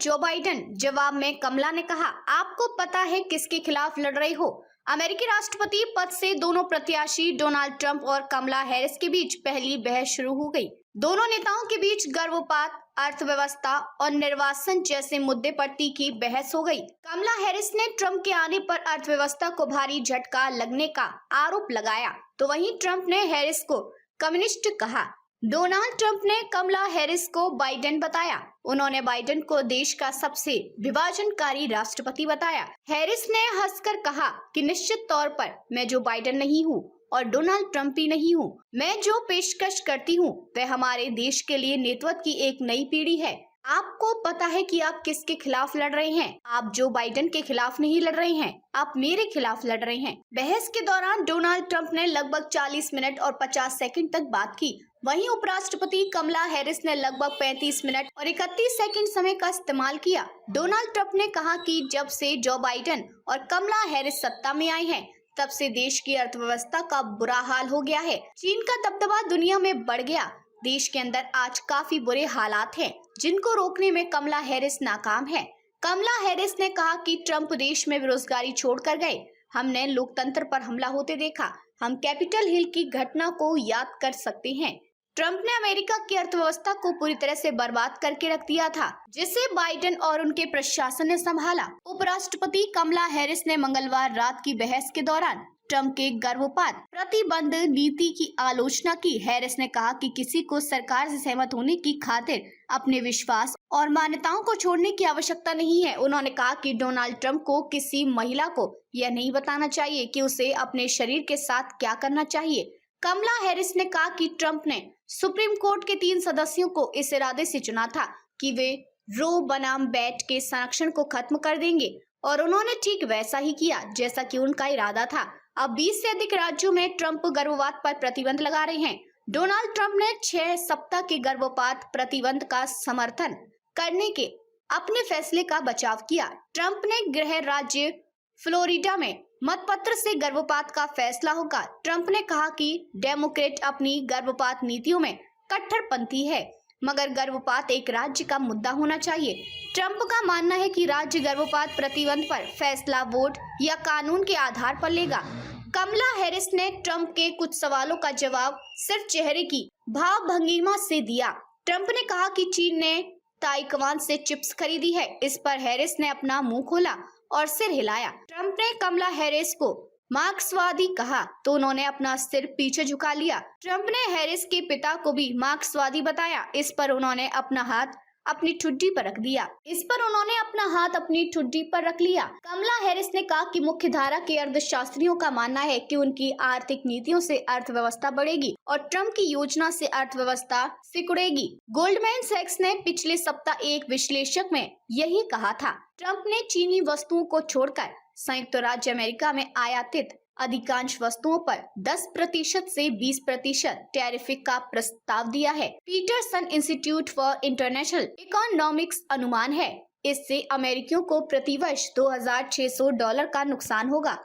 Joe Biden. जवाब में कमला ने कहा, आपको पता है किसके खिलाफ लड़ रहे हो? अमेरिकी राष्ट्रपति पद से दोनों प्रत्याशी डोनाल्ड ट्रंप और कमला हैरिस के बीच पहली बहस शुरू हो गई। दोनों नेताओं के बीच गर्भपात, अर्थव्यवस्था और निर्वाचन जैसे मुद्दे पर तीखी बहस हो गई। कमला हैरिस ने ट्रंप के आने पर अर्थव्यवस्था को भारी झटका लगने का आरोप लगाया, तो वहीं ट्रंप ने हैरिस को कम्युनिस्ट कहा। डोनाल्ड ट्रंप ने कमला हैरिस को बाइडेन बताया। उन्होंने बाइडेन को देश का सबसे विभाजनकारी राष्ट्रपति बताया। हैरिस ने हंसकर कहा कि निश्चित तौर पर मैं जो बाइडेन नहीं हूँ और डोनाल्ड ट्रंप भी नहीं हूँ। मैं जो पेशकश करती हूँ वह हमारे देश के लिए नेतृत्व की एक नई पीढ़ी है। आपको पता है कि आप किसके खिलाफ लड़ रहे हैं? आप जो बाइडेन के खिलाफ नहीं लड़ रहे हैं, आप मेरे खिलाफ लड़ रहे हैं। बहस के दौरान डोनाल्ड ट्रंप ने लगभग 40 मिनट और 50 सेकंड तक बात की। वहीं उपराष्ट्रपति कमला हैरिस ने लगभग 35 मिनट और 31 सेकंड समय का इस्तेमाल किया। डोनाल्ड ट्रंप ने कहा कि जब से जो बाइडेन और कमला हैरिस सत्ता में आए हैं, तब से देश की अर्थव्यवस्था का बुरा हाल हो गया है। चीन का दबदबा दुनिया में बढ़ गया। देश के अंदर आज काफी बुरे हालात हैं, जिनको रोकने में कमला हैरिस नाकाम है। कमला हैरिस ने कहा कि ट्रंप देश में बेरोजगारी छोड़कर गए। हमने लोकतंत्र पर हमला होते देखा। हम कैपिटल हिल की घटना को याद कर सकते हैं। ट्रंप ने अमेरिका की अर्थव्यवस्था को पूरी तरह से बर्बाद करके रख दिया था, जिसे बाइडेन और उनके प्रशासन ने संभाला। उपराष्ट्रपति कमला हैरिस ने मंगलवार रात की बहस के दौरान ट्रंप के गर्भपात प्रतिबंध नीति की आलोचना की। हैरिस ने कहा कि किसी को सरकार से सहमत होने की खातिर अपने विश्वास और मान्यताओं को छोड़ने की आवश्यकता नहीं है। उन्होंने कहा कि डोनाल्ड ट्रंप को किसी महिला को यह नहीं बताना चाहिए कि उसे अपने शरीर के साथ क्या करना चाहिए। कमला हैरिस ने कहा कि ट्रंप ने सुप्रीम कोर्ट के 3 सदस्यों को इस इरादे से चुना था कि वे रो बनाम वेड के संरक्षण को खत्म कर देंगे, और उन्होंने ठीक वैसा ही किया जैसा कि उनका इरादा था। अब 20 से अधिक राज्यों में ट्रंप गर्भपात पर प्रतिबंध लगा रहे हैं। डोनाल्ड ट्रंप ने 6 सप्ताह के गर्भपात प्रतिबंध का समर्थन करने के अपने फैसले का बचाव किया। ट्रंप ने गृह राज्य फ्लोरिडा में मतपत्र से गर्भपात का फैसला होगा। ट्रंप ने कहा कि डेमोक्रेट अपनी गर्भपात नीतियों में कट्टरपंथी है, मगर गर्भपात एक राज्य का मुद्दा होना चाहिए। ट्रंप का मानना है कि राज्य गर्भपात प्रतिबंध पर फैसला वोट या कानून के आधार पर लेगा। कमला हैरिस ने ट्रंप के कुछ सवालों का जवाब सिर्फ चेहरे की भाव भंगिमा से दिया। ट्रंप ने कहा कि चीन ने ताइवान से चिप्स खरीदी है। इस पर हैरिस ने अपना मुंह खोला और सिर हिलाया। ट्रंप ने कमला हैरिस को मार्क्सवादी कहा तो उन्होंने अपना सिर पीछे झुका लिया। ट्रंप ने हैरिस के पिता को भी मार्क्सवादी बताया। इस पर उन्होंने अपना हाथ अपनी ठुड्डी पर रख लिया। कमला हैरिस ने कहा कि मुख्यधारा के अर्थशास्त्रियों का मानना है कि उनकी आर्थिक नीतियों से अर्थव्यवस्था बढ़ेगी और ट्रंप की योजना से अर्थव्यवस्था सिकुड़ेगी। गोल्डमैन सैक्स ने पिछले सप्ताह एक विश्लेषक में यही कहा था। ट्रंप ने चीनी वस्तुओं को छोड़कर संयुक्त राज्य अमेरिका में आयातित अधिकांश वस्तुओं पर 10% से 20% टैरिफ का प्रस्ताव दिया है। Peterson institute for international economics अनुमान है, इससे अमेरिकियों को प्रतिवर्ष $2,600 का नुकसान होगा।